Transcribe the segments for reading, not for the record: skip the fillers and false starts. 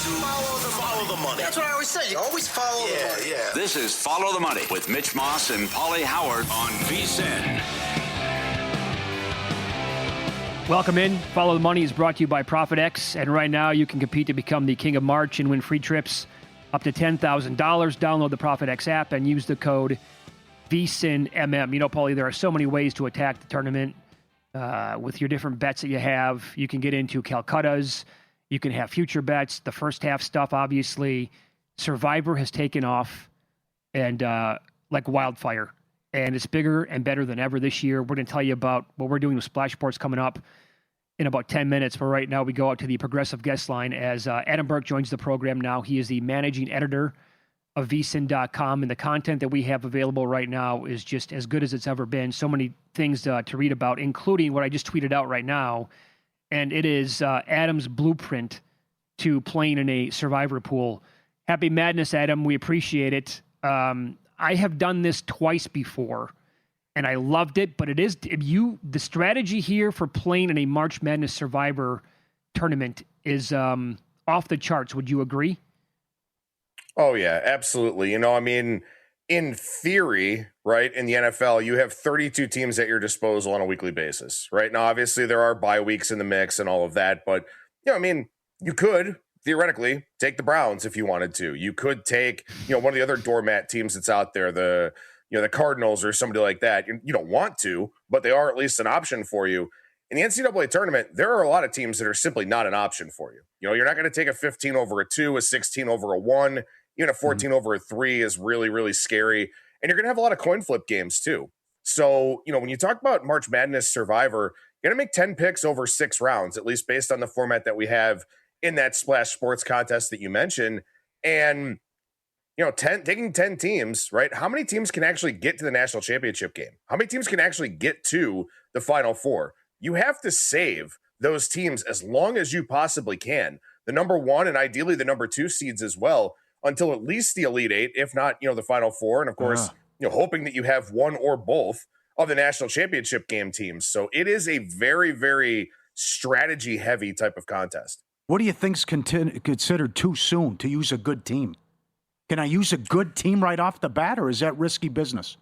Follow the money. That's what I always say. You always follow the money. Yeah. This is Follow the Money with Mitch Moss and Pauly Howard on VSiN. Welcome in. Follow the Money is brought to you by ProfitX, and right now you can compete to become the King of March and win free trips up to $10,000. Download the ProfitX app and use the code VSiNMM. You know, Pauly, there are so many ways to attack the tournament with your different bets that you have. You can get into Calcuttas. You can have future bets. The first half stuff, obviously. Survivor has taken off and like wildfire. And it's bigger and better than ever this year. We're going to tell you about what we're doing with Splash Sports coming up in about 10 minutes. But right now we go out to the Progressive Guest Line as Adam Burke joins the program now. He is the managing editor of VSiN.com. And the content that we have available right now is just as good as it's ever been. So many things to read about, including what I just tweeted out right now. And it is Adam's blueprint to playing in a Survivor pool. Happy Madness, Adam. We appreciate it. I have done this twice before, and I loved it. But it is the strategy here for playing in a March Madness Survivor tournament is off the charts. Would you agree? Oh, yeah, absolutely. You know, I mean, in theory, right, in the NFL, you have 32 teams at your disposal on a weekly basis, right? Now, obviously, there are bye weeks in the mix and all of that, but, you know, I mean, you could theoretically take the Browns if you wanted to. You could take, you know, one of the other doormat teams that's out there, the Cardinals or somebody like that. You don't want to, but they are at least an option for you. In the NCAA tournament, there are a lot of teams that are simply not an option for you. You know, you're not going to take a 15 over a 2, a 16 over a 1, even a 14 over a 3 is really, really scary. And you're going to have a lot of coin flip games too. So, you know, when you talk about March Madness Survivor, you're going to make 10 picks over 6 rounds, at least based on the format that we have in that Splash Sports contest that you mentioned. And, you know, taking 10 teams, right? How many teams can actually get to the national championship game? How many teams can actually get to the Final Four? You have to save those teams as long as you possibly can. The number 1 and ideally the number 2 seeds as well, until at least the Elite 8, if not, you know, the Final Four. And of course, you know, hoping that you have one or both of the national championship game teams. So it is a very, very strategy heavy type of contest. What do you think's considered too soon to use a good team? Can I use a good team right off the bat, or is that risky business?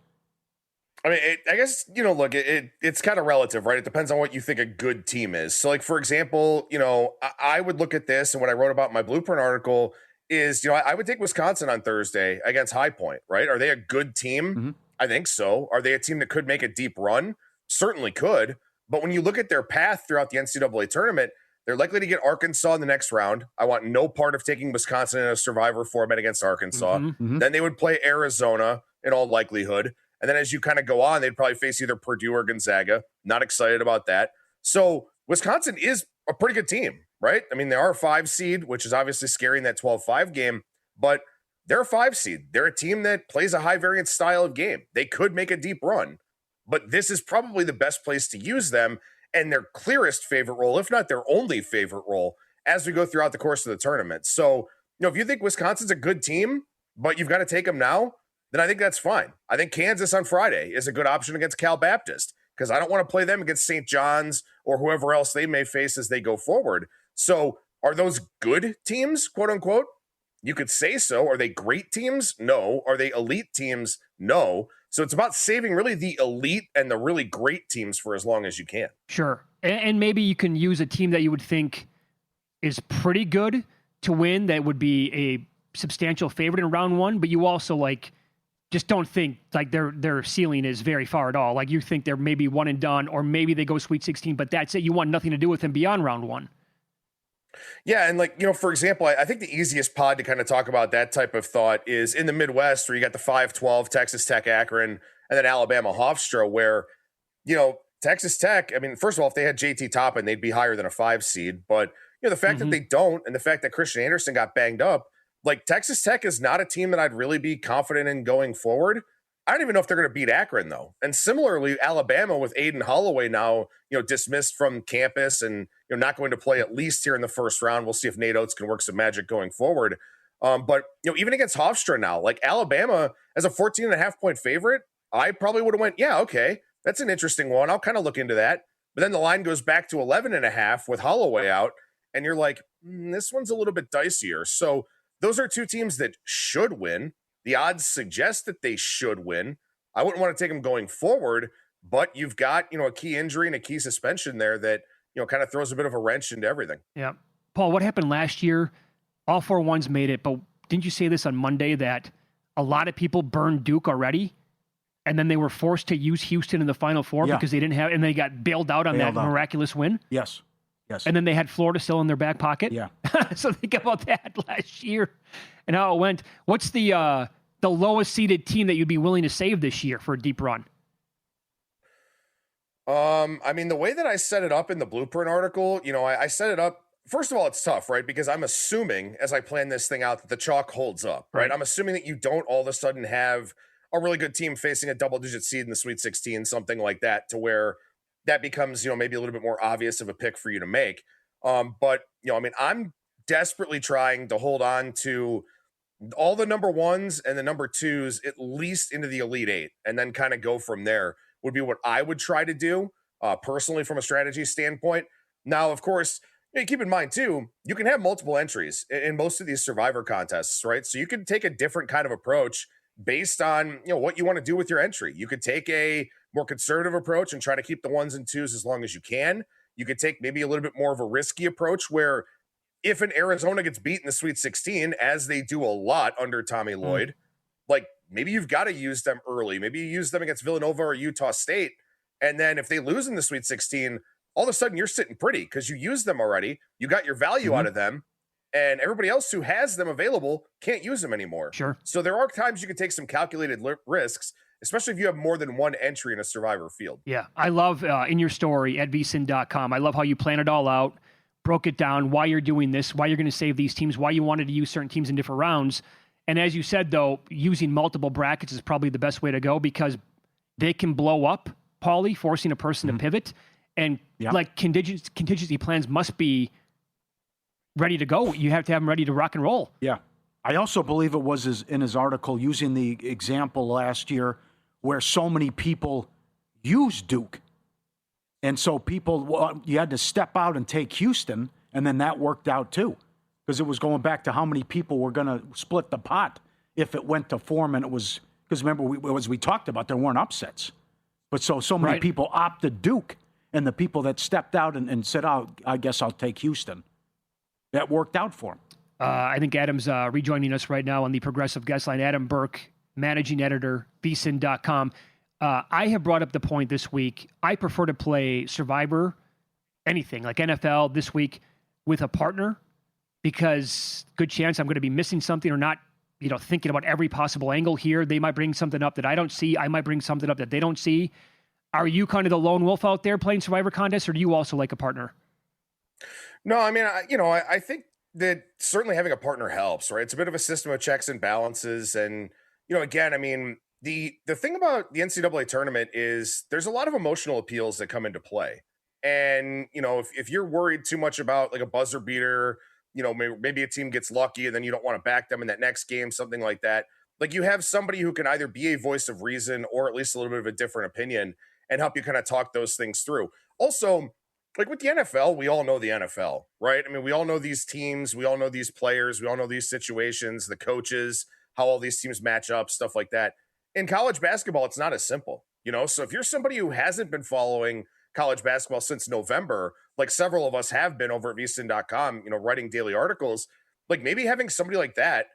I mean, I guess, you know, look, it's kind of relative, right? It depends on what you think a good team is. So, like, for example, you know, I would look at this, and what I wrote about in my Blueprint article is, you know, I would take Wisconsin on Thursday against High Point, right? Are they a good team? Mm-hmm. I think so. Are they a team that could make a deep run? Certainly could. But when you look at their path throughout the NCAA tournament, they're likely to get Arkansas in the next round. I want no part of taking Wisconsin in a Survivor format against Arkansas. Mm-hmm. Then they would play Arizona in all likelihood. And then as you kind of go on, they'd probably face either Purdue or Gonzaga. Not excited about that. So Wisconsin is a pretty good team, right? I mean, they are a 5 seed, which is obviously scary in that 12-5 game, but they're a 5 seed. They're a team that plays a high variance style of game. They could make a deep run, but this is probably the best place to use them and their clearest favorite role, if not their only favorite role, as we go throughout the course of the tournament. So, you know, if you think Wisconsin's a good team, but you've got to take them now, then I think that's fine. I think Kansas on Friday is a good option against Cal Baptist, because I don't want to play them against St. John's or whoever else they may face as they go forward. So are those good teams, quote unquote? You could say so. Are they great teams? No. Are they elite teams? No. So it's about saving really the elite and the really great teams for as long as you can. Sure. And maybe you can use a team that you would think is pretty good to win, that would be a substantial favorite in round 1, but you also like just don't think like their ceiling is very far at all. Like you think they're maybe one and done, or maybe they go Sweet 16, but that's it. You want nothing to do with them beyond round 1. Yeah, and like, you know, for example, I think the easiest pod to kind of talk about that type of thought is in the Midwest, where you got the 5-12 Texas Tech Akron and then Alabama Hofstra, where, you know, Texas Tech, I mean, first of all, if they had JT Toppin, they'd be higher than a 5 seed. But, you know, the fact that they don't, and the fact that Christian Anderson got banged up, like Texas Tech is not a team that I'd really be confident in going forward. I don't even know if they're going to beat Akron, though. And similarly, Alabama with Aiden Holloway now, you know, dismissed from campus and, you know, not going to play at least here in the first round. We'll see if Nate Oates can work some magic going forward. But, you know, even against Hofstra now, like Alabama as a 14.5-point favorite, I probably would have went, yeah, okay, that's an interesting one. I'll kind of look into that. But then the line goes back to 11.5 with Holloway out. And you're like, this one's a little bit dicier. So those are two teams that should win. The odds suggest that they should win. I wouldn't want to take them going forward, but you've got, a key injury and a key suspension there that, kind of throws a bit of a wrench into everything. Yeah. Paul, what happened last year? All 4 ones made it, but didn't you say this on Monday that a lot of people burned Duke already? And then they were forced to use Houston in the Final Four because they didn't have, and they got bailed out on that miraculous win? Yes. And then they had Florida still in their back pocket? Yeah. So think about that last year and how it went. What's the lowest seeded team that you'd be willing to save this year for a deep run? The way that I set it up in the Blueprint article, I set it up. First of all, it's tough, right? Because I'm assuming as I plan this thing out that the chalk holds up, right? I'm assuming that you don't all of a sudden have a really good team facing a double-digit seed in the Sweet 16, something like that, to where that becomes, maybe a little bit more obvious of a pick for you to make. But I'm desperately trying to hold on to all the number ones and the number twos, at least into the Elite Eight, and then kind of go from there would be what I would try to do personally from a strategy standpoint. Now, of course, keep in mind too, you can have multiple entries in most of these Survivor contests, right? So you can take a different kind of approach based on, what you want to do with your entry. You could take a more conservative approach and try to keep the ones and twos as long as you can. You could take maybe a little bit more of a risky approach where if an Arizona gets beat in the Sweet 16, as they do a lot under Tommy Lloyd, like maybe you've got to use them early. Maybe you use them against Villanova or Utah State. And then if they lose in the Sweet 16, all of a sudden you're sitting pretty because you used them already. You got your value out of them. And everybody else who has them available can't use them anymore. Sure. So there are times you can take some calculated risks, especially if you have more than one entry in a Survivor field. Yeah. I love in your story at VSiN.com, I love how you plan it all out, broke it down, why you're doing this, why you're going to save these teams, why you wanted to use certain teams in different rounds. And as you said, though, using multiple brackets is probably the best way to go because they can blow up, Pauly, forcing a person to pivot. And like contingency plans must be ready to go. You have to have them ready to rock and roll. Yeah. I also believe it was in his article using the example last year where so many people used Duke. And so you had to step out and take Houston, and then that worked out too. Because it was going back to how many people were going to split the pot if it went to form. And it was, because remember, as we talked about, there weren't upsets. But so many people opted Duke, and the people that stepped out and said, oh, I guess I'll take Houston. That worked out for him. I think Adam's rejoining us right now on the Progressive Guest Line. Adam Burke, Managing Editor, VSiN.com. I have brought up the point this week. I prefer to play Survivor, anything, like NFL this week, with a partner because good chance I'm going to be missing something or not, thinking about every possible angle here. They might bring something up that I don't see. I might bring something up that they don't see. Are you kind of the lone wolf out there playing Survivor contests, or do you also like a partner? No, I think that certainly having a partner helps, right? It's a bit of a system of checks and balances. And, again, the thing about the NCAA tournament is there's a lot of emotional appeals that come into play. And, if you're worried too much about like a buzzer beater, maybe a team gets lucky and then you don't want to back them in that next game, something like that. Like you have somebody who can either be a voice of reason or at least a little bit of a different opinion and help you kind of talk those things through. Also, like with the NFL, we all know the NFL, right? We all know these teams, we all know these players, we all know these situations, the coaches, how all these teams match up, stuff like that. In college basketball, it's not as simple, So if you're somebody who hasn't been following college basketball since November, like several of us have been over at VSiN.com, writing daily articles, like maybe having somebody like that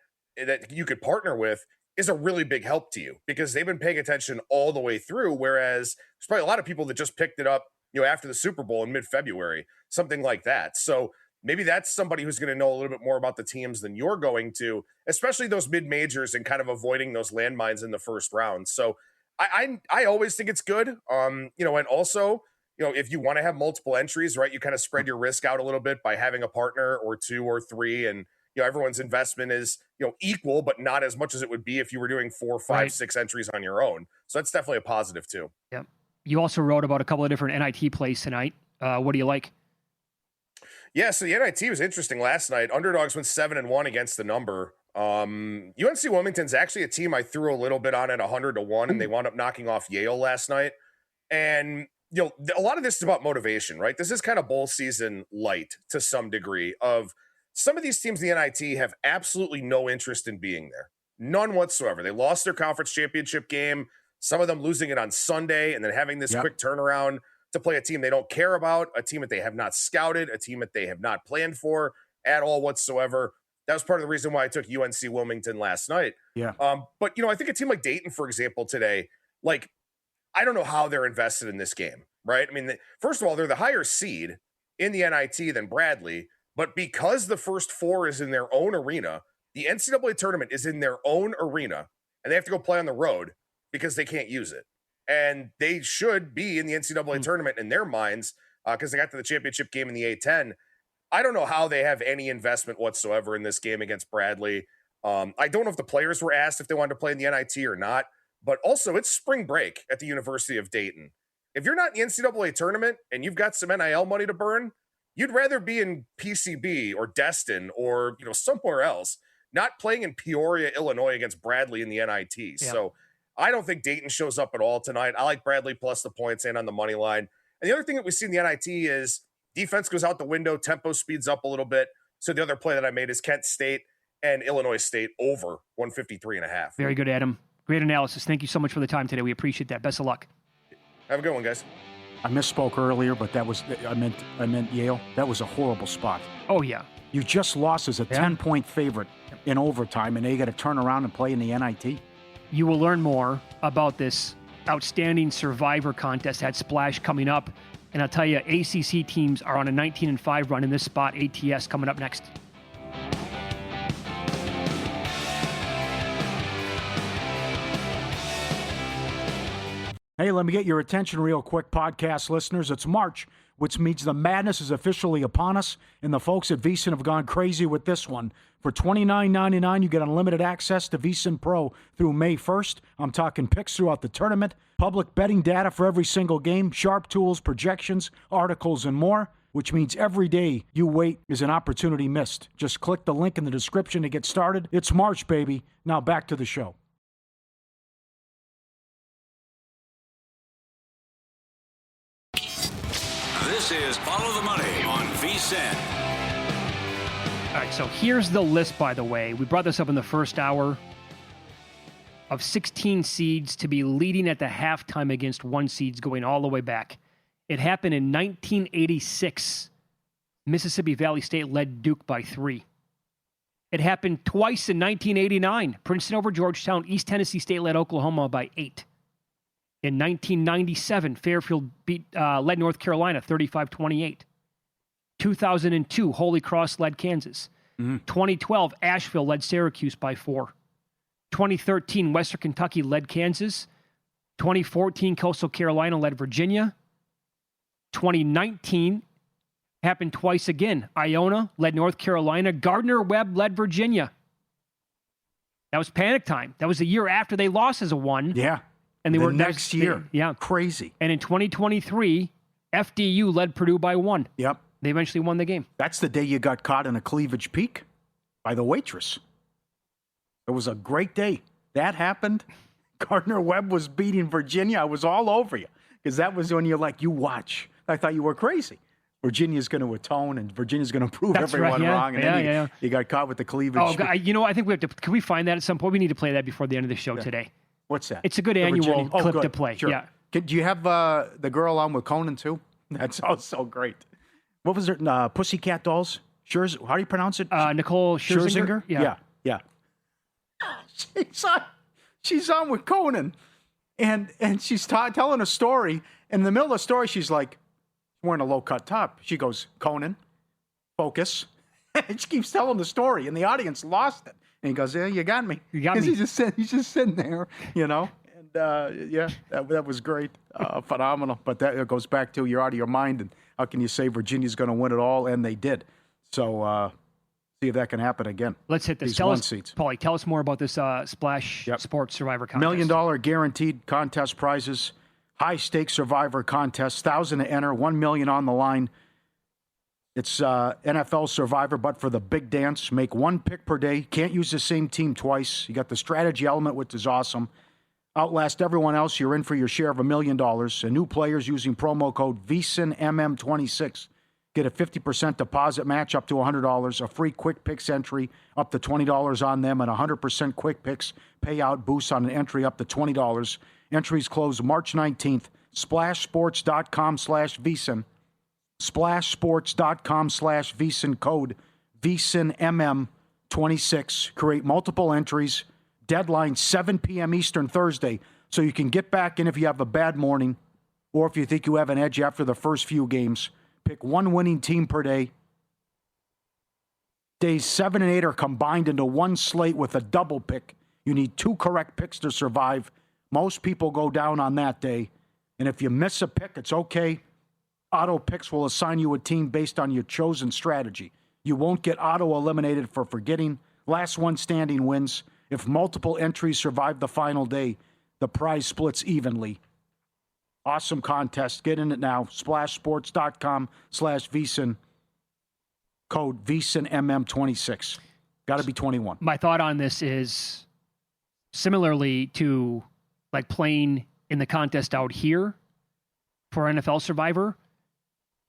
you could partner with is a really big help to you because they've been paying attention all the way through. Whereas there's probably a lot of people that just picked it up, after the Super Bowl in mid-February, something like that. So maybe that's somebody who's going to know a little bit more about the teams than you're going to, especially those mid-majors and kind of avoiding those landmines in the first round. So I always think it's good. And also, if you want to have multiple entries, right, you kind of spread your risk out a little bit by having a partner or two or three. And, everyone's investment is, equal, but not as much as it would be if you were doing 4, 5, 6 entries on your own. So that's definitely a positive too. Yeah. You also wrote about a couple of different NIT plays tonight. What do you like? Yeah, so the NIT was interesting last night. Underdogs went 7-1 against the number. UNC Wilmington's actually a team I threw a little bit on at 100-1, and they wound up knocking off Yale last night. And, a lot of this is about motivation, right? This is kind of bowl season light to some degree of some of these teams in the NIT have absolutely no interest in being there. None whatsoever. They lost their conference championship game, some of them losing it on Sunday and then having this quick turnaround to play a team they don't care about, a team that they have not scouted, a team that they have not planned for at all whatsoever. That was part of the reason why I took UNC Wilmington last night. Yeah. But, I think a team like Dayton, for example, today, like, I don't know how they're invested in this game, right? I mean, first of all, they're the higher seed in the NIT than Bradley, but because the first four is in their own arena, the NCAA tournament is in their own arena, and they have to go play on the road because they can't use it. And they should be in the NCAA tournament in their minds because they got to the championship game in the A-10. I don't know how they have any investment whatsoever in this game against Bradley. I don't know if the players were asked if they wanted to play in the NIT or not, but also it's spring break at the University of Dayton. If you're not in the NCAA tournament and you've got some NIL money to burn, you'd rather be in PCB or Destin or, somewhere else, not playing in Peoria, Illinois against Bradley in the NIT. Yeah. So I don't think Dayton shows up at all tonight. I like Bradley plus the points and on the money line. And the other thing that we see in the NIT is defense goes out the window, tempo speeds up a little bit. So the other play that I made is Kent State and Illinois State over 153.5. Very good, Adam. Great analysis. Thank you so much for the time today. We appreciate that. Best of luck. Have a good one, guys. I misspoke earlier, but I meant Yale. That was a horrible spot. Oh, yeah. You just lost as a 10-point favorite in overtime, and now you got to turn around and play in the NIT. You will learn more about this outstanding Survivor contest at Splash coming up. And I'll tell you, ACC teams are on a 19-5 run in this spot. ATS coming up next. Hey, let me get your attention real quick, podcast listeners. It's March, which means the madness is officially upon us, and the folks at VSiN have gone crazy with this one. For $29.99, you get unlimited access to VSiN Pro through May 1st. I'm talking picks throughout the tournament, public betting data for every single game, sharp tools, projections, articles, and more, which means every day you wait is an opportunity missed. Just click the link in the description to get started. It's March, baby. Now back to the show. This is Follow the Money on VSiN. All right, so here's the list, by the way. We brought this up in the first hour of 16 seeds to be leading at the halftime against 1 seeds going all the way back. It happened in 1986. Mississippi Valley State led Duke by 3. It happened twice in 1989. Princeton over Georgetown. East Tennessee State led Oklahoma by 8. In 1997, Fairfield led North Carolina 35-28. 2002, Holy Cross led Kansas. 2012, Asheville led Syracuse by 4. 2013, Western Kentucky led Kansas. 2014, Coastal Carolina led Virginia. 2019 happened twice again. Iona led North Carolina. Gardner-Webb led Virginia. That was panic time. That was the year after they lost as a 1. Yeah. And they were next year. Yeah. Crazy. And in 2023, FDU led Purdue by 1. Yep. They eventually won the game. That's the day you got caught in a cleavage peak by the waitress. It was a great day. That happened. Gardner-Webb was beating Virginia. I was all over you because that was when you're like, you watch. I thought you were crazy. Virginia's going to atone and Virginia's going to prove everyone wrong. And then you got caught with the cleavage. Oh, God, I think we have to. Can we find that at some point? We need to play that before the end of the show today. What's that? It's a good annual clip to play. Sure. Yeah. Do you have the girl on with Conan too? That's also great. What was her? Pussycat Dolls? How do you pronounce it? Nicole Scherzinger? Yeah. She's on with Conan, and she's telling a story. In the middle of the story, she's like wearing a low cut top. She goes, "Conan, focus," and she keeps telling the story, and the audience lost it. And he goes, "Yeah, you got me." You got me. He's just sitting there, And that was great, phenomenal. But that goes back to you're out of your mind, and how can you say Virginia's going to win it all? And they did. So see if that can happen again. Let's hit this. Pauly, tell us more about this Splash Sports Survivor contest. $1 million guaranteed contest prizes, high stakes Survivor contest, $1,000 to enter, $1 million on the line. It's NFL Survivor, but for the big dance. Make 1 pick per day. Can't use the same team twice. You got the strategy element, which is awesome. Outlast everyone else. You're in for your share of $1 million. And new players using promo code VSiNMM26 Get a 50% deposit match up to $100, a free quick picks entry up to $20 on them, and 100% quick picks payout boost on an entry up to $20. Entries close March 19th. Splashsports.com/VSiN. Splashsports.com/VSiN, code VSiNMM26. Create multiple entries. Deadline 7 p.m. Eastern Thursday, so you can get back in if you have a bad morning or if you think you have an edge after the first few games. Pick one winning team per day. Days 7 and 8 are combined into one slate with a double pick. You need 2 correct picks to survive. Most people go down on that day. And if you miss a pick, it's okay. Auto Picks will assign you a team based on your chosen strategy. You won't get auto-eliminated for forgetting. Last one standing wins. If multiple entries survive the final day, the prize splits evenly. Awesome contest. Get in it now. Splashsports.com/VSiN. Code VSiNMM26. Got to be 21. My thought on this is similarly to like playing in the contest out here for NFL Survivor.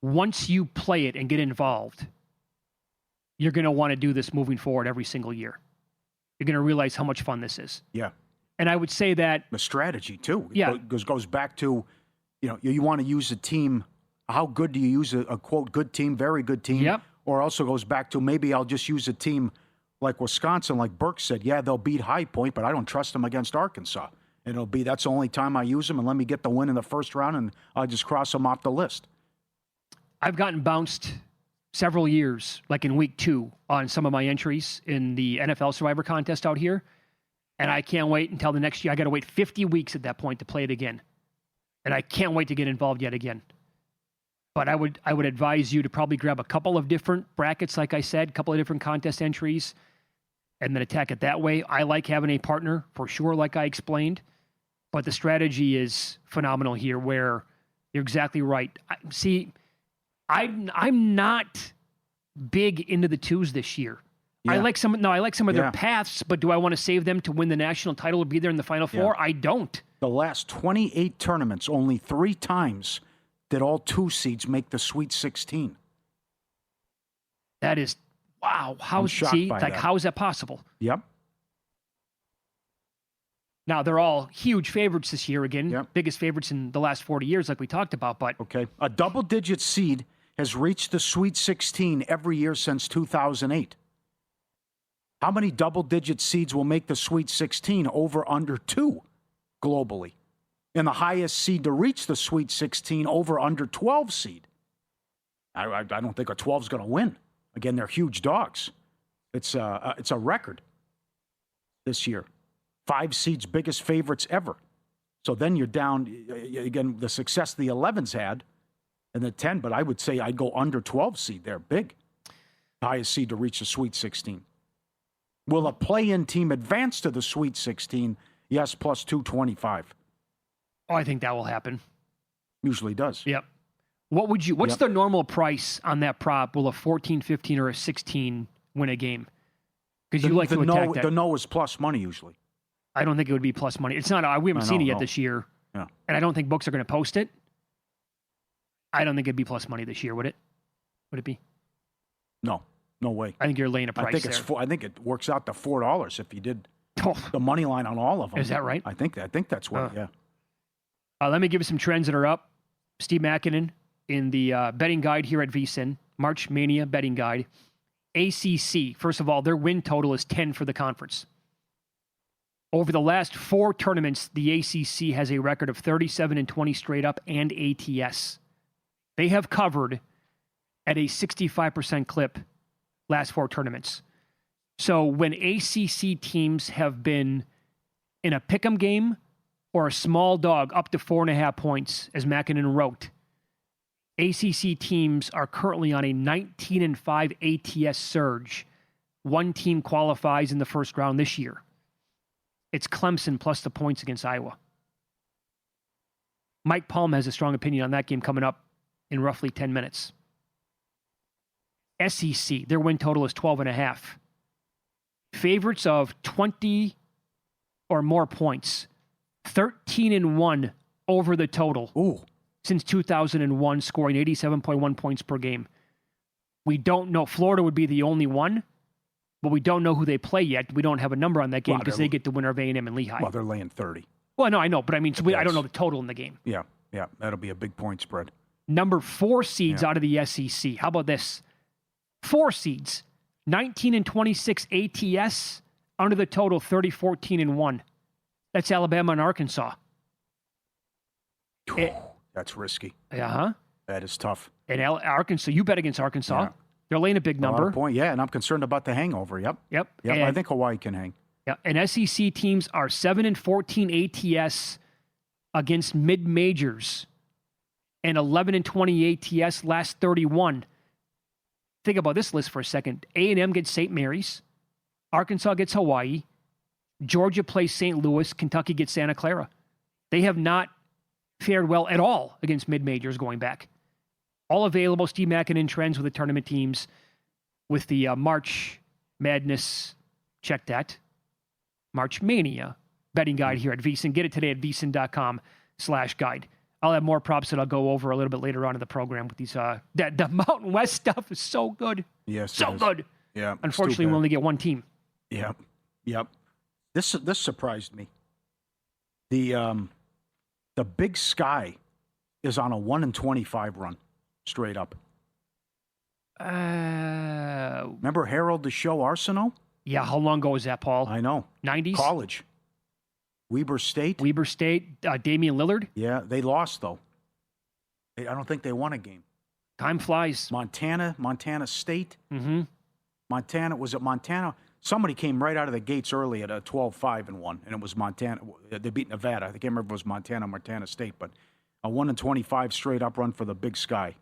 Once you play it and get involved, you're going to want to do this moving forward every single year. You're going to realize how much fun this is. Yeah. And I would say that the strategy too. Yeah. Goes back to, you want to use a team. How good do you use a quote, good team, very good team? Yep. Or also goes back to maybe I'll just use a team like Wisconsin, like Burke said. Yeah, they'll beat High Point, but I don't trust them against Arkansas. And that's the only time I use them, and let me get the win in the first round, and I'll just cross them off the list. I've gotten bounced several years, like in week 2, on some of my entries in the NFL Survivor contest out here. And I can't wait until the next year. I got to wait 50 weeks at that point to play it again. And I can't wait to get involved yet again. But I would advise you to probably grab a couple of different brackets, like I said, a couple of different contest entries, and then attack it that way. I like having a partner, for sure, like I explained. But the strategy is phenomenal here, where you're exactly right. I'm not big into the 2s this year. Yeah. I like some of their paths, but do I want to save them to win the national title or be there in the Final Four? I don't. The last 28 tournaments, only 3 times did all 2 seeds make the Sweet 16. That is, wow. How is that possible? Yep. Now, they're all huge favorites this year again. Biggest favorites in the last 40 years, like we talked about. But okay. A double-digit seed has reached the Sweet 16 every year since 2008. How many double-digit seeds will make the Sweet 16? Over under 2 globally. And the highest seed to reach the Sweet 16, over under 12 seed. I don't think a 12 is going to win. Again, they're huge dogs. It's a record this year. 5 seeds, biggest favorites ever. So then you're down, again, the success the 11s had and the 10, but I would say I'd go under 12 seed there, big. Highest seed to reach the Sweet 16. Will a play-in team advance to the Sweet 16? Yes, plus 225. Oh, I think that will happen. Usually does. Yep. What's the normal price on that prop? Will a 14, 15, or a 16 win a game? Because you like to attack that. The no is plus money usually. I don't think it would be plus money. It's not. We haven't seen it yet this year. Yeah. And I don't think books are going to post it. I don't think it'd be plus money this year, would it? Would it be? No way. I think you're laying a price there. I think it works out to $4 if you did the money line on all of them. Is that right? I think that's what. Yeah. Let me give you some trends that are up. Steve Makinen in the betting guide here at VSiN, March Mania betting guide. ACC, first of all, their win total is 10 for the conference. Over the last 4 tournaments, the ACC has a record of 37-20 straight up and ATS. They have covered at a 65% clip last 4 tournaments. So when ACC teams have been in a pick'em game or a small dog up to 4.5 points, as Makinen wrote, ACC teams are currently on a 19-5 ATS surge. 1 team qualifies in the first round this year. It's Clemson plus the points against Iowa. Mike Palm has a strong opinion on that game coming up in roughly 10 minutes. SEC, their win total is 12.5. Favorites of 20 or more points. 13-1 over the total. Ooh. Since 2001, scoring 87.1 points per game. We don't know. Florida would be the only one, but we don't know who they play yet. We don't have a number on that game because they get the winner of A&M and Lehigh. Well, they're laying 30. Well, no, I know, but I mean, I don't know the total in the game. Yeah, that'll be a big point spread. Number 4 seeds out of the SEC. How about this? 4 seeds, 19 and 26 ATS, under the total 30, 14 and 1. That's Alabama and Arkansas. That's risky. Uh-huh. That is tough. And Arkansas, you bet against Arkansas. Yeah. They're laying a big number. Yeah, and I'm concerned about the hangover. Yep. And, I think Hawaii can hang. Yeah, and SEC teams are 7 and 14 ATS against mid-majors and 11 and 20 ATS last 31. Think about this list for a second. A&M gets St. Mary's. Arkansas gets Hawaii. Georgia plays St. Louis. Kentucky gets Santa Clara. They have not fared well at all against mid-majors going back. All available. Steve Mackinnon trends with the tournament teams with the March Madness. Check that. March Mania betting guide here at VSiN. Get it today at vsin.com/guide. I'll have more props that I'll go over a little bit later on in the program with these. The Mountain West stuff is so good. Yes, so good. Yeah. Unfortunately, we only get one team. Yep. This surprised me. The Big Sky is on a 1-25 run, straight up. Remember Harold the Show Arsenault? Yeah, how long ago was that, Paul? I know. 90s? College. Weber State, Damian Lillard. Yeah, they lost, though. I don't think they won a game. Time flies. Montana State. Mm-hmm. Montana? Somebody came right out of the gates early at a 12-5 and won, and it was Montana. They beat Nevada. I can't remember if it was Montana State, but a 1-25 straight-up run for the Big Sky.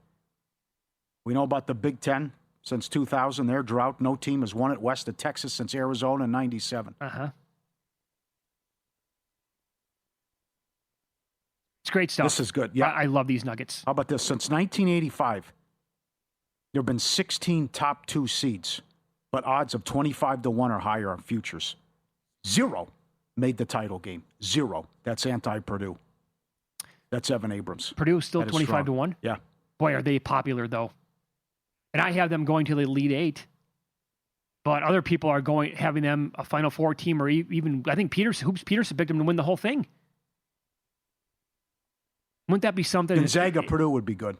We know about the Big Ten. Since 2000, their drought. No team has won it west of Texas since Arizona in 97. Uh-huh. It's great stuff. This is good. Yeah. I love these Nuggets. How about this? Since 1985, there have been 16 top 2 seeds, but odds of 25-1 or higher on futures. 0 made the title game. 0. That's anti-Purdue. That's Evan Abrams. Purdue still 25-1? Yeah. Boy, are they popular, though. And I have them going to the Elite 8. But other people are having them a Final Four team, or even, I think Hoops Peterson picked them to win the whole thing. Wouldn't that be something? Gonzaga, Purdue would be good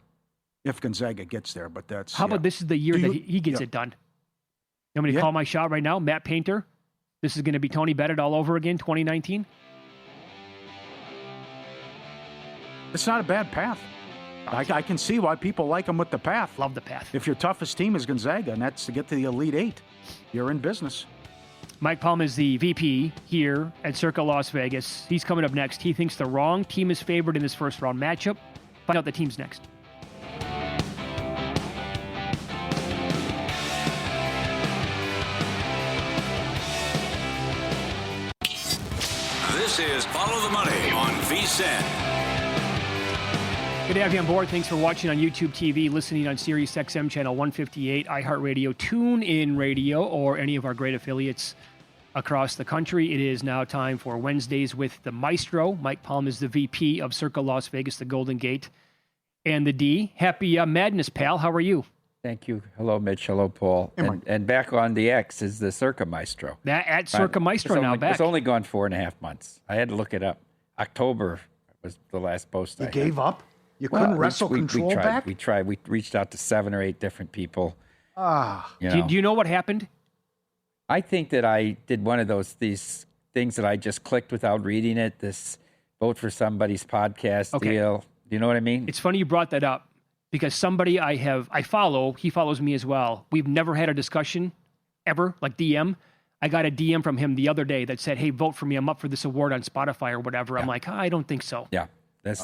if Gonzaga gets there, but that's... How about this is the year that he gets it done? You want me to call my shot right now? Matt Painter? This is going to be Tony Bennett all over again, 2019? It's not a bad path. I can see why people like him with the path. Love the path. If your toughest team is Gonzaga, and that's to get to the Elite 8, you're in business. Mike Palm is the VP here at Circa Las Vegas. He's coming up next. He thinks the wrong team is favored in this first-round matchup. Find out the teams next. This is Follow the Money on VSiN. Good to have you on board. Thanks for watching on YouTube TV, listening on Sirius XM Channel 158, iHeartRadio, TuneIn Radio, or any of our great affiliates across the country. It is now time for Wednesdays with the Maestro. Mike Palm is the VP of Circa Las Vegas, the Golden Gate, and the D. Happy Madness, pal. How are you? Thank you. Hello, Mitch. Hello, Paul. And back on the X is the Circa Maestro. At Circa Maestro now back. It's only gone 4.5 months. I had to look it up. October was the last post I had. You gave up? You couldn't wrestle control back? We tried. We reached out to 7 or 8 different people. Do you know what happened? I think that I did one of these things that I just clicked without reading it, this vote for somebody's podcast deal. You know what I mean? It's funny you brought that up because somebody I follow, he follows me as well. We've never had a discussion ever, like DM. I got a DM from him the other day that said, hey, vote for me. I'm up for this award on Spotify or whatever. Yeah. I'm like, I don't think so. Yeah. That's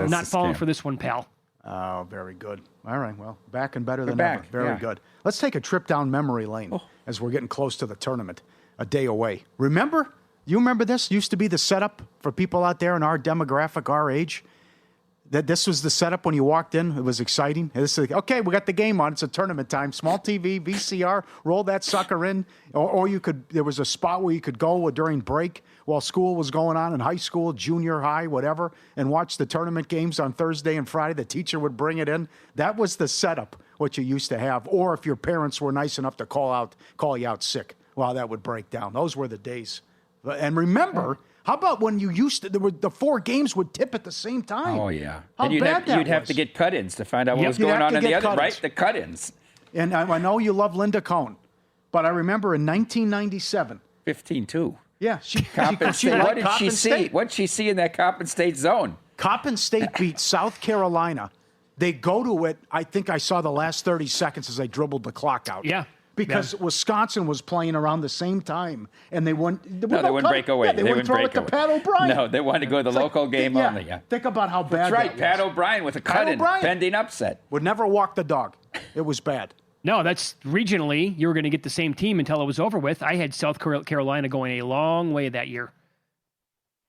not falling for this one, pal. Oh, very good. All right, well, back and better than ever. Very good. Let's take a trip down memory lane as we're getting close to the tournament, a day away. Remember? You remember this? Used to be the setup for people out there in our demographic, our age. That this was the setup when you walked in. It was exciting. This is, okay, we got the game on. It's a tournament time. Small TV, VCR, roll that sucker in. Or you could, there was a spot where you could go during break while school was going on in high school, junior high, whatever, and watch the tournament games on Thursday and Friday. The teacher would bring it in. That was the setup what you used to have. Or if your parents were nice enough to call you out sick, well, that would break down. Those were the days. And remember, how about when you used to, the 4 games would tip at the same time? Oh, yeah. How and you'd bad you'd have to get cut-ins to find out what was You'd going have on to in the get other, cut-ins. right? The cut-ins. And I know you love Linda Cohn, but I remember in 1997. 15-2. Yeah. She Coppin State. liked What did Coppin she see? State. What did she see in that Coppin State zone? Coppin State beat South Carolina. They go to it. I think I saw the last 30 seconds as they dribbled the clock out. Yeah. Because Wisconsin was playing around the same time, and they wouldn't. No, they wouldn't break away. Yeah, they wouldn't throw it to Pat O'Brien. No, they wanted to go to the local game only. Yeah. Think about how bad That's right. that Pat was. O'Brien with a cut-in, pending upset. Would never walk the dog. It was bad. No, that's regionally, you were going to get the same team until it was over with. I had South Carolina going a long way that year.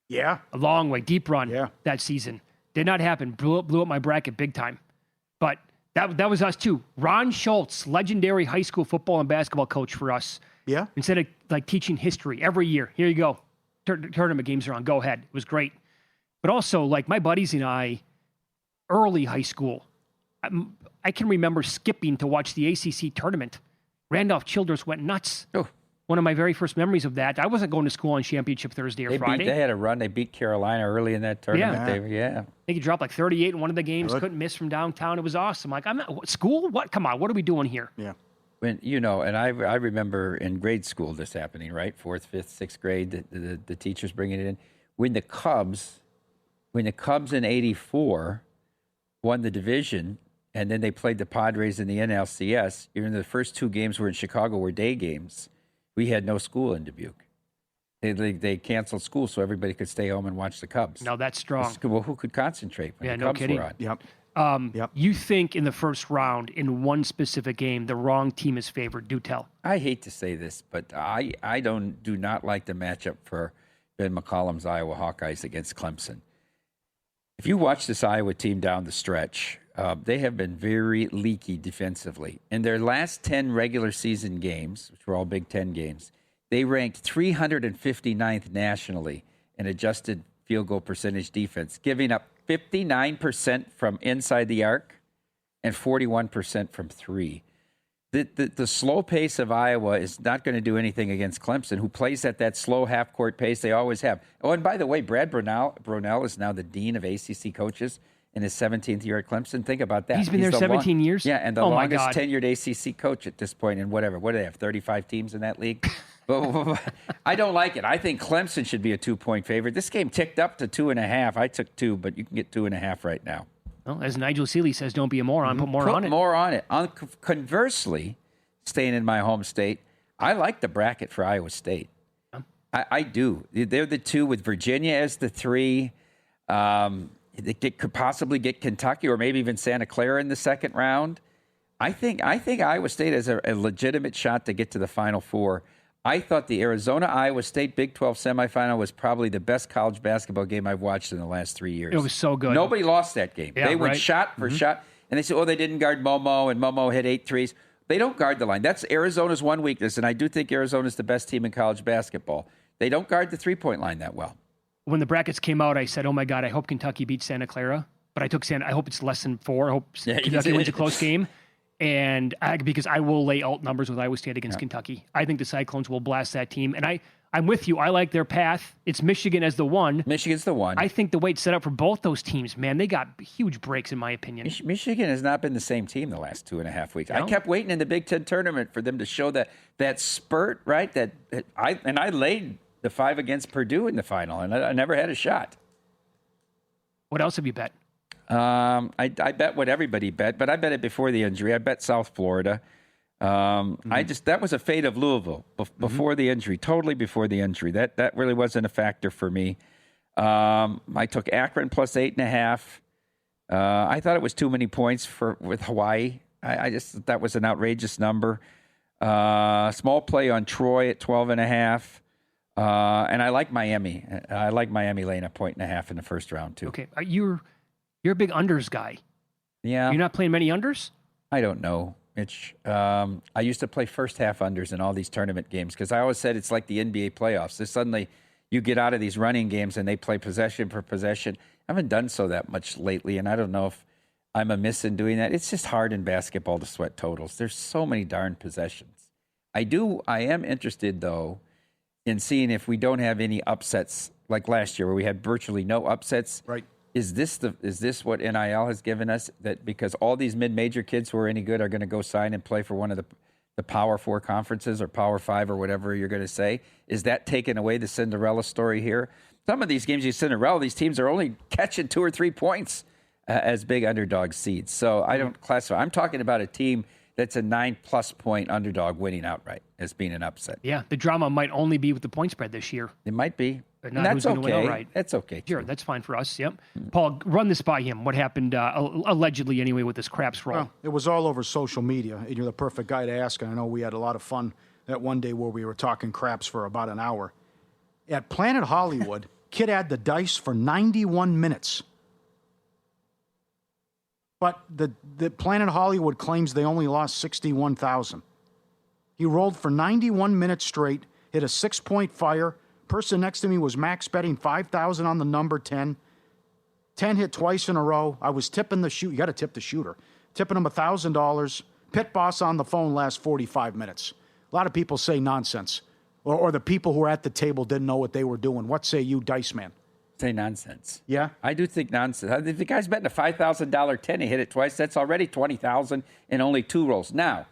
Yeah. A long way, deep run Yeah. that season. Did not happen. Blew up my bracket big time. But that was us too. Ron Schultz, legendary high school football and basketball coach for us. Yeah. Instead of like teaching history every year, here you go. Tournament games are on. Go ahead. It was great. But also, like my buddies and I, early high school, I can remember skipping to watch the ACC tournament. Randolph Childress went nuts. Oh. One of my very first memories of that. I wasn't going to school on championship Thursday or Friday. They had a run. They beat Carolina early in that tournament. Yeah. They could drop like 38 in one of the games. Good. Couldn't miss from downtown. It was awesome. Like, I'm not school. What? Come on. What are we doing here? Yeah. When and I remember in grade school this happening, right? 4th, 5th, 6th grade, the teachers bringing it in. When the Cubs in '84 won the division, and then they played the Padres in the NLCS. Even the first 2 games were in Chicago, were day games. We had no school in Dubuque. They canceled school so everybody could stay home and watch the Cubs. No, that's strong. Well, who could concentrate when the no Cubs kidding. were on? Yep. You think in the first round, in one specific game, the wrong team is favored. Do tell. I hate to say this, but I do not like the matchup for Ben McCollum's Iowa Hawkeyes against Clemson. If you watch this Iowa team down the stretch, they have been very leaky defensively. In their last 10 regular season games, which were all Big Ten games, they ranked 359th nationally in adjusted field goal percentage defense, giving up 59% from inside the arc and 41% from 3. The slow pace of Iowa is not going to do anything against Clemson, who plays at that slow half-court pace they always have. Oh, and by the way, Brad Brownell is now the dean of ACC coaches in his 17th year at Clemson. Think about that. He's been there 17 years? Yeah, and the Oh, my longest God. tenured ACC coach at this point in whatever. What do they have, 35 teams in that league? But I don't like it. I think Clemson should be a 2-point favorite. This game ticked up to 2.5. I took 2, but you can get 2.5 right now. Well, as Nigel Seeley says, don't be a moron. Put more on it. More on it. Conversely, staying in my home state, I like the bracket for Iowa State. I do. They're the 2 with Virginia as the 3. They could possibly get Kentucky or maybe even Santa Clara in the second round. I think Iowa State has a legitimate shot to get to the Final Four. I thought the Arizona-Iowa State Big 12 semifinal was probably the best college basketball game I've watched in the last 3 years. It was so good. Nobody lost that game. Yeah, they went right. shot for shot, and they said, they didn't guard Momo, and Momo hit 8 threes. They don't guard the line. That's Arizona's one weakness, and I do think Arizona's the best team in college basketball. They don't guard the three-point line that well. When the brackets came out, I said, oh, my God, I hope Kentucky beats Santa Clara. But I took I hope it's less than 4. I hope Kentucky wins a close game. And because I will lay alt numbers with Iowa State against Kentucky. I think the Cyclones will blast that team. And I'm with you. I like their path. It's Michigan as the 1. Michigan's the 1. I think the way it's set up for both those teams, man, they got huge breaks, in my opinion. Michigan has not been the same team the last 2.5 weeks. No? I kept waiting in the Big Ten tournament for them to show that spurt, right? I laid the 5 against Purdue in the final, and I never had a shot. What else have you bet? I bet what everybody bet, but I bet it before the injury. I bet South Florida. That was a fade of Louisville before the injury, totally before the injury. That really wasn't a factor for me. I took Akron plus 8.5. I thought it was too many points with Hawaii. I just that was an outrageous number. Small play on Troy at 12.5. And I like Miami. I like Miami laying a 1.5 in the first round too. Okay, you're a big unders guy. Yeah. You're not playing many unders? I don't know, Mitch. I used to play first half unders in all these tournament games because I always said it's like the NBA playoffs. So suddenly you get out of these running games and they play possession for possession. I haven't done so that much lately, and I don't know if I'm amiss in doing that. It's just hard in basketball to sweat totals. There's so many darn possessions. I am interested, though, in seeing if we don't have any upsets like last year where we had virtually no upsets. Right. Is this what NIL has given us? That because all these mid-major kids who are any good are going to go sign and play for one of the Power 4 conferences or Power 5 or whatever you're going to say? Is that taking away the Cinderella story here? Some of these games, Cinderella, these teams are only catching 2 or 3 points as big underdog seeds. So I don't classify. I'm talking about a team that's a 9+ point underdog winning outright as being an upset. Yeah, the drama might only be with the point spread this year. It might be. But And not that's who's going to win okay. outright. That's okay. Sure, that's fine for us. Yep. Paul, run this by him. What happened, allegedly anyway, with this craps roll? Well, it was all over social media, and you're the perfect guy to ask. And I know we had a lot of fun that one day where we were talking craps for about an hour. At Planet Hollywood, kid had the dice for 91 minutes. But the Planet Hollywood claims they only lost $61,000. He rolled for 91 minutes straight, hit a 6-point fire. Person next to me was max betting $5,000 on the number 10. 10 hit twice in a row. I was tipping the shoot. You got to tip the shooter. Tipping him $1,000. Pit boss on the phone last 45 minutes. A lot of people say nonsense. Or the people who were at the table didn't know what they were doing. What say you, Dice Man? Say nonsense. Yeah? I do think nonsense. If the guy's betting a $5,000 10, he hit it twice, that's already $20,000 in only 2 rolls. Now,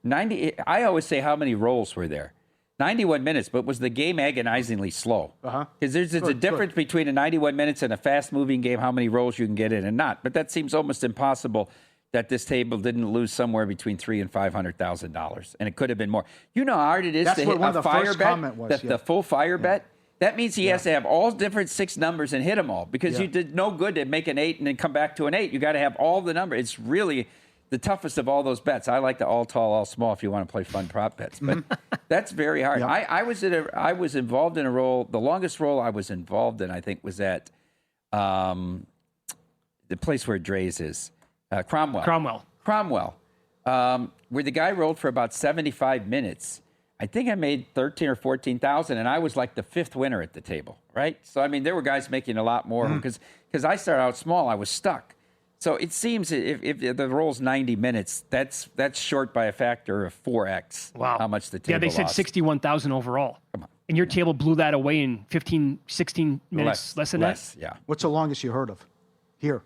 I always say how many rolls were there? 91 minutes, but was the game agonizingly slow? Because there's a difference between a 91 minutes and a fast-moving game, how many rolls you can get in and not. But that seems almost impossible that this table didn't lose somewhere between $300,000 and $500,000, and it could have been more. You know how hard it is to hit a fire bet, the full fire bet? That means he has to have all different 6 numbers and hit them all, because you did no good to make an 8 and then come back to an 8. You got to have all the numbers. It's really the toughest of all those bets. I like the all tall, all small if you want to play fun prop bets, but that's very hard. Yep. I was involved in a roll. The longest roll I was involved in, I think, was at the place where Dre's is, Cromwell, where the guy rolled for about 75 minutes. I think I made 13 or 14,000, and I was like the 5th winner at the table, right? So, I mean, there were guys making a lot more because I started out small. I was stuck. So it seems if the roll's 90 minutes, that's short by a factor of 4x. Wow. How much the table they said lost. 61,000 overall. Come on. And your table blew that away in 15, 16 minutes, less than that? Yeah. What's the longest you heard of? Here.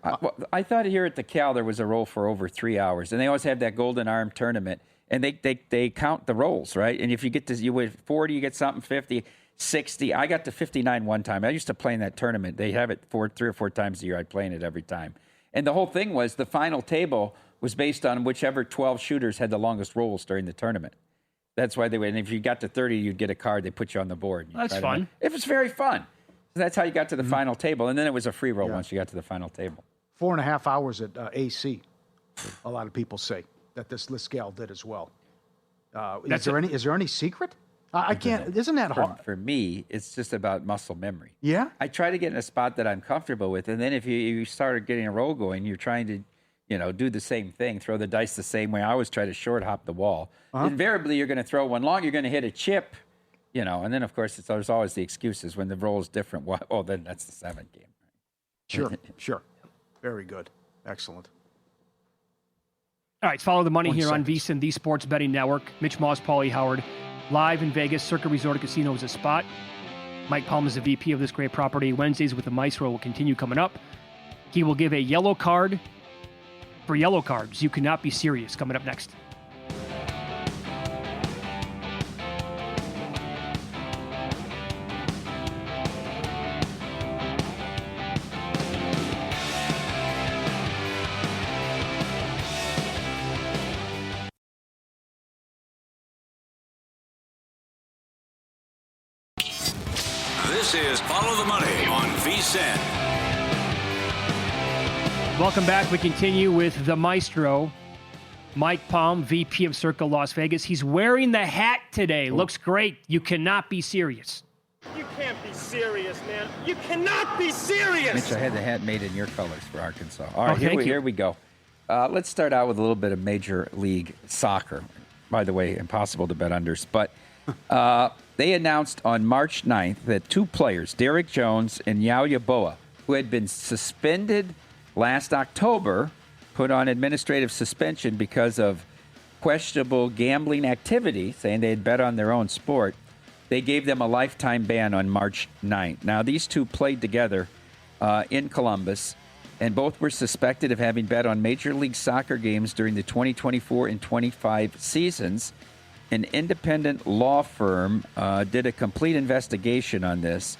I thought here at the Cal there was a roll for over 3 hours, and they always have that Golden Arm tournament, and they count the rolls, right? And if you get to you win 40, you get something 50, 60. I got to 59 one time. I used to play in that tournament. They have it 3 or 4 times a year. I'd play in it every time. And the whole thing was the final table was based on whichever 12 shooters had the longest rolls during the tournament. That's why they would. And if you got to 30, you'd get a card. They put you on the board. That's fun. It was very fun. So that's how you got to the final table. And then it was a free roll once you got to the final table. 4.5 hours at AC. A lot of people say that this gal did as well. Is there any secret? I can't. Isn't that hard? For me, it's just about muscle memory. Yeah. I try to get in a spot that I'm comfortable with, and then if you start getting a roll going, you're trying to, do the same thing, throw the dice the same way. I always try to short hop the wall. Invariably, you're going to throw one long. You're going to hit a chip, and then of course there's always the excuses when the roll is different. Well, then that's the 7th game. Sure. Very good. Excellent. All right, follow the money 1 here on second. VSiN, the Sports Betting Network. Mitch Moss, Pauly Howard, live in Vegas. Circa Resort Casino is a spot. Mike Palm is the VP of this great property. Wednesdays with the Maestro will continue coming up. He will give a yellow card for yellow cards. You cannot be serious. Coming up next. This is Follow the Money on VSiN. Welcome back. We continue with the Maestro, Mike Palm, VP of Circa Las Vegas. He's wearing the hat today. Looks great. You cannot be serious. You can't be serious, man. You cannot be serious. Mitch, I had the hat made in your colors for Arkansas. All right, thank you. here we go. Let's start out with a little bit of Major League Soccer. By the way, impossible to bet unders. But they announced on March 9th that 2 players, Derek Jones and Yao Yaboa, who had been suspended last October put on administrative suspension because of questionable gambling activity, saying they had bet on their own sport. They gave them a lifetime ban on March 9th. Now, these two played together in Columbus, and both were suspected of having bet on Major League Soccer games during the 2024 and 25 seasons. An independent law firm did a complete investigation on this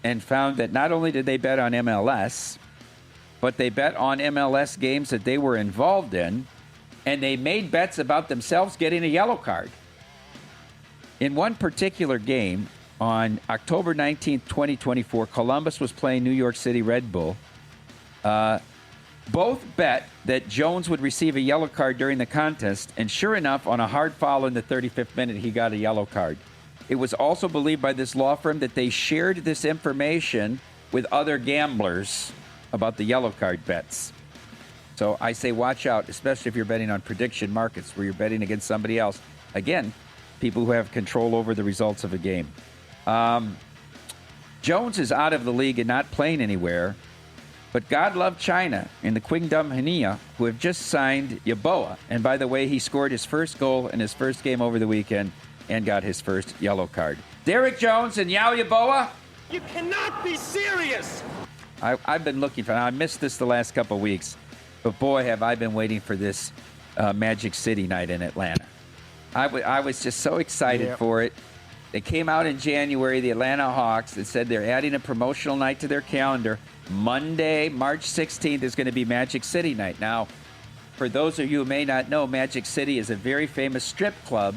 and found that not only did they bet on MLS, but they bet on MLS games that they were involved in, and they made bets about themselves getting a yellow card. In one particular game, on October 19th, 2024, Columbus was playing New York City Red Bull. Both bet that Jones would receive a yellow card during the contest, and sure enough, on a hard foul in the 35th minute, he got a yellow card. It was also believed by this law firm that they shared this information with other gamblers about the yellow card bets. So I say watch out, especially if you're betting on prediction markets where you're betting against somebody else. Again, people who have control over the results of a game. Jones is out of the league and not playing anywhere. But God love China and the Qingdom Hania, who have just signed Yeboah. And by the way, he scored his first goal in his first game over the weekend and got his first yellow card. Derek Jones and Yao Yeboah. You cannot be serious. I've been looking for, I missed this the last couple of weeks, but boy, have I been waiting for this Magic City night in Atlanta. I was just so excited for it. They came out in January, the Atlanta Hawks, that said they're adding a promotional night to their calendar. Monday, March 16th is going to be Magic City night. Now, for those of you who may not know, Magic City is a very famous strip club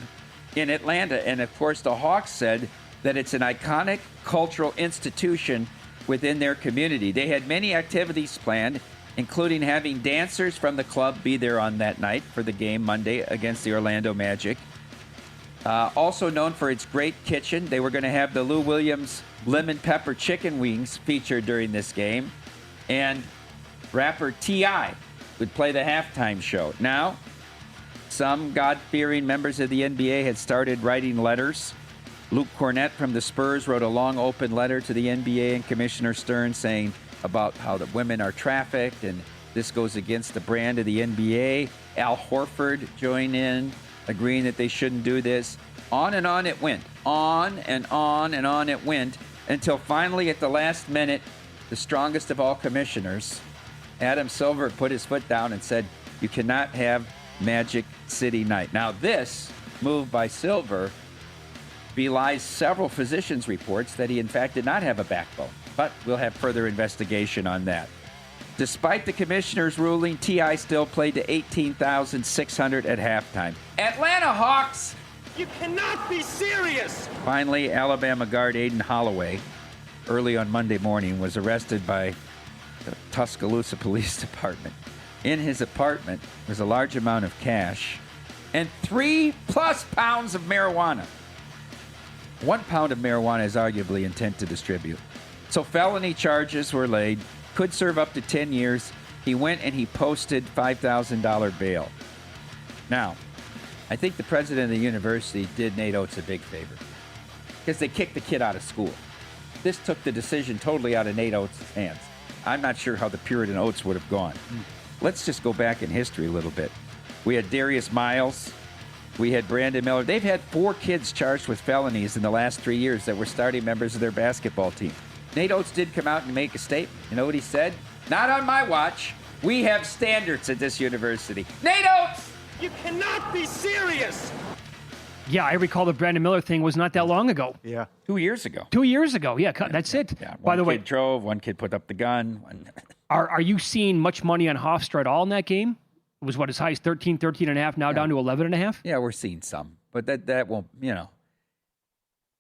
in Atlanta. And, of course, the Hawks said that it's an iconic cultural institution within their community. They had many activities planned, including having dancers from the club be there on that night for the game Monday against the Orlando Magic. Also known for its great kitchen, they were going to have the Lou Williams lemon pepper chicken wings featured during this game. And rapper T.I. would play the halftime show. Now, some God-fearing members of the NBA had started writing letters. Luke Cornett from the Spurs wrote a long open letter to the NBA and Commissioner Stern saying about how the women are trafficked and this goes against the brand of the NBA. Al Horford joined in, agreeing that they shouldn't do this. On and on it went. On and on and on it went until finally at the last minute, the strongest of all commissioners, Adam Silver, put his foot down and said, you cannot have Magic City night. Now this move by Silver belies several physicians' reports that he in fact did not have a backbone. But we'll have further investigation on that. Despite the commissioner's ruling, T.I. still played to 18,600 at halftime. Atlanta Hawks! You cannot be serious! Finally, Alabama guard Aiden Holloway, early on Monday morning, was arrested by the Tuscaloosa Police Department. In his apartment was a large amount of cash and 3+ pounds of marijuana. 1 pound of marijuana is arguably intent to distribute. So felony charges were laid. Could serve up to 10 years. He went and he posted $5,000 bail. Now, I think the president of the university did Nate Oates a big favor because they kicked the kid out of school. This took the decision totally out of Nate Oates' hands. I'm not sure how the Puritan Oates would have gone. Let's just go back in history a little bit. We had Darius Miles. We had Brandon Miller. They've had 4 kids charged with felonies in the last 3 years that were starting members of their basketball team. Nate Oates did come out and make a statement. You know what he said? Not on my watch. We have standards at this university. Nate Oates! You cannot be serious! Yeah, I recall the Brandon Miller thing was not that long ago. Yeah. 2 years ago. 2 years ago. Yeah, that's it. Yeah, By the way, one kid drove, one kid put up the gun. are you seeing much money on Hofstra at all in that game? It was what, as high as 13 and a half, now down to 11 and a half? Yeah, we're seeing some. But that won't,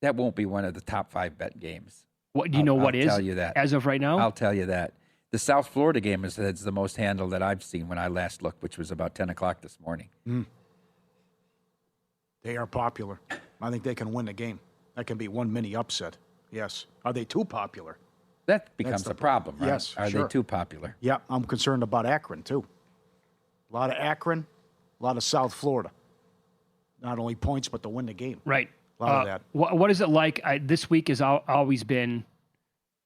that won't be one of the top 5 bet games. What do you know? What is? I'll tell you that. As of right now? I'll tell you that. The South Florida game is the most handle that I've seen when I last looked, which was about 10 o'clock this morning. They are popular. I think they can win the game. That can be one mini upset. Yes. Are they too popular? That becomes a problem, right? Yes, Are sure. they too popular? Yeah, I'm concerned about Akron, too. A lot of Akron, a lot of South Florida. Not only points, but to win the game. Right. A lot of that. What is it like? This week has always been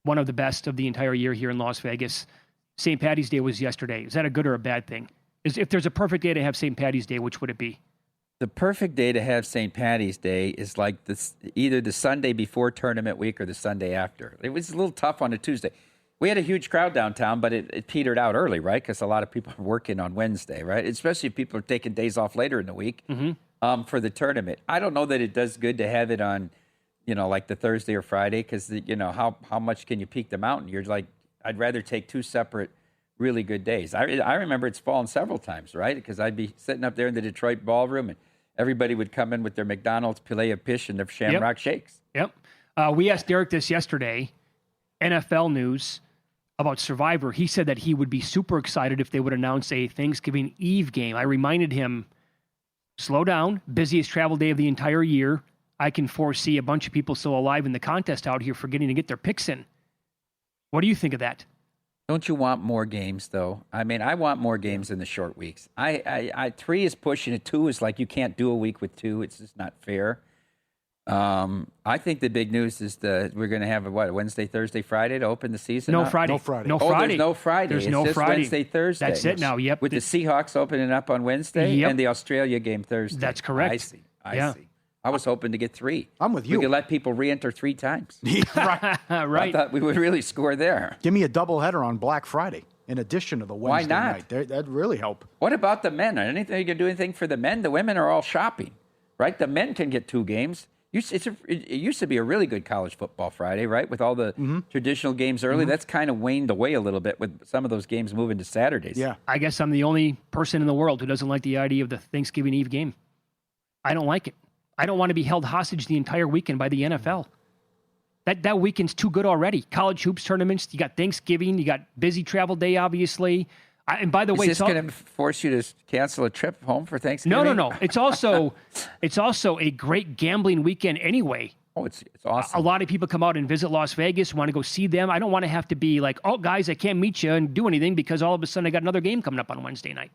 one of the best of the entire year here in Las Vegas. St. Patty's Day was yesterday. Is that a good or a bad thing? If there's a perfect day to have St. Patty's Day, which would it be? The perfect day to have St. Patty's Day is like this, either the Sunday before tournament week or the Sunday after. It was a little tough on a Tuesday. We had a huge crowd downtown, but it petered out early, right? Because a lot of people are working on Wednesday, right? Especially if people are taking days off later in the week for the tournament. I don't know that it does good to have it on, like the Thursday or Friday, because, how much can you peak the mountain? You're like, I'd rather take two separate really good days. I remember it's fallen several times, right? Because I'd be sitting up there in the Detroit ballroom and everybody would come in with their McDonald's filet of fish and their Shamrock shakes. Yep. We asked Derek this yesterday, NFL news about Survivor. He said that he would be super excited if they would announce a Thanksgiving Eve game. I reminded him, slow down, busiest travel day of the entire year. I can foresee a bunch of people still alive in the contest out here forgetting to get their picks in. What do you think of that? Don't you want more games, though? I mean, I want more games in the short weeks. I 3 is pushing it. 2 is like you can't do a week with 2. It's just not fair. I think the big news is we're going to have a Wednesday, Thursday, Friday to open the season. No Friday. No Friday. No Oh, Friday. there's no Friday. There's it's no just Friday. Wednesday, Thursday. That's it now. Yep. With the Seahawks opening up on Wednesday and the Australia game Thursday. That's correct. I see. I see. I was hoping to get 3. I'm with you. We could let people re-enter 3 times. Right. I thought we would really score there. Give me a doubleheader on Black Friday in addition to the Wednesday not? night. That'd really help. What about the men? Anything you can do anything for the men? The women are all shopping, right? The men can get 2 games. It used to be a really good college football Friday, right? With all the traditional games early. That's kind of waned away a little bit with some of those games moving to Saturdays. Yeah. I guess I'm the only person in the world who doesn't like the idea of the Thanksgiving Eve game. I don't like it. I don't want to be held hostage the entire weekend by the NFL. That weekend's too good already. College hoops tournaments, you got Thanksgiving, you got busy travel day, obviously. And by the way, is this going to force you to cancel a trip home for Thanksgiving? No. It's also a great gambling weekend anyway. Oh, it's awesome. A lot of people come out and visit Las Vegas, want to go see them. I don't want to have to be like, oh, guys, I can't meet you and do anything because all of a sudden I got another game coming up on Wednesday night.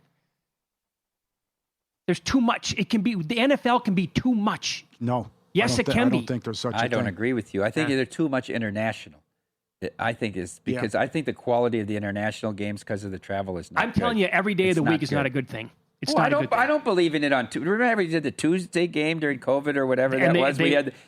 There's too much. The NFL can be too much. No. Yes, it can be. I don't think there's such a thing. I don't agree with you. I think they're too much international. I think is because I think the quality of the international games because of the travel is not I'm telling you, every day of the week is not a good thing. It's not a good thing. I don't believe in it on Tuesday. Remember we did the Tuesday game during COVID or whatever that was?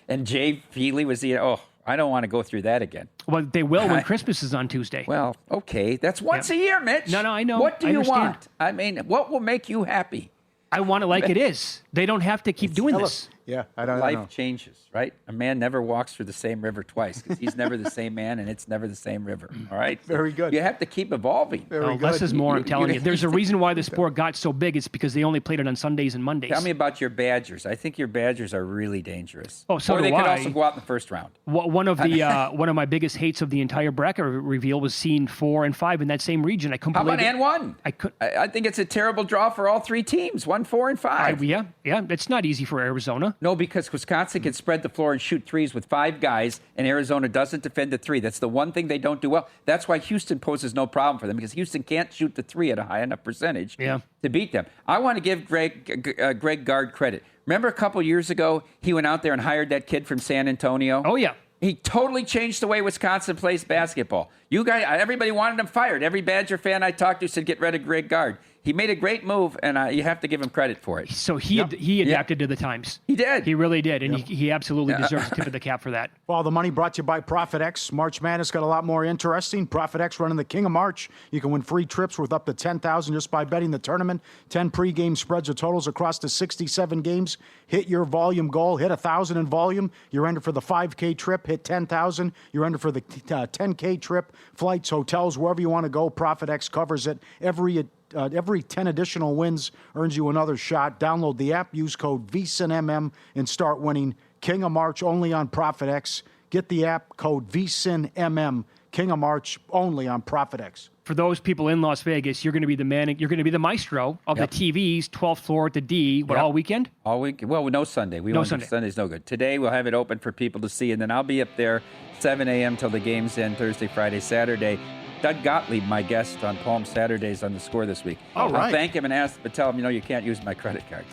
And Jay Feely was I don't want to go through that again. Well, they will when Christmas is on Tuesday. Well, okay. That's once a year, Mitch. No, I know. What do you understand. want? I mean, what will make you happy? I want it like it is. They don't have to keep doing this. Yeah, I don't know. Life changes, right? A man never walks through the same river twice because he's never the same man and it's never the same river. All right? Very good. You have to keep evolving. Less is more, I'm telling you. There's a reason why the sport got so big. It's because they only played it on Sundays and Mondays. Tell me about your Badgers. I think your Badgers are really dangerous. Oh, so or they do could I. also go out in the first round. One of my biggest hates of the entire bracket reveal was seeing 4 and 5 in that same region. I couldn't How believe about and 1? I think it's a terrible draw for all 3 teams. 1, 4, and 5. Yeah. It's not easy for Arizona. No, because Wisconsin can spread the floor and shoot threes with 5 guys, and Arizona doesn't defend the 3. That's the one thing they don't do well. That's why Houston poses no problem for them, because Houston can't shoot the 3 at a high enough percentage to beat them. I want to give Greg Gard credit. Remember a couple years ago, he went out there and hired that kid from San Antonio? Oh, yeah. He totally changed the way Wisconsin plays basketball. You guys, everybody wanted him fired. Every Badger fan I talked to said, get rid of Greg Gard. He made a great move, and you have to give him credit for it. So he adapted to the times. He did. He really did, and he absolutely deserves a tip of the cap for that. Well, the money brought to you by Profit X. March Madness got a lot more interesting. Profit X running the King of March. You can win free trips worth up to $10,000 just by betting the tournament. 10 pregame spreads or totals across the 67 games. Hit your volume goal. Hit 1,000 in volume. You're entered for the 5K trip. Hit 10,000. You're entered for the 10K trip. Flights, hotels, wherever you want to go. Profit X covers it. Every 10 additional wins earns you another shot. Download the app, use code VSiNMM, and start winning. King of March only on Profit X. Get the app, code VSiNMM. King of March only on Profit X. For those people in Las Vegas, you're going to be the man. You're going to be the maestro of the TVs, 12th floor at the D. All weekend? All week. Well, no Sunday. Sunday's no good. Today we'll have it open for people to see, and then I'll be up there 7 a.m. till the games end Thursday, Friday, Saturday. Doug Gottlieb, my guest on Palm Saturdays on the Score this week. All right. I'll thank him and ask, but tell him, you can't use my credit card.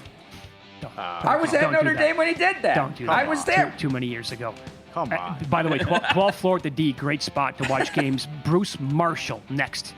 I was at Notre Dame when he did that. Don't do that. I was there. Too many years ago. Come on. By the way, 12th floor at the D, great spot to watch games. Bruce Marshall next.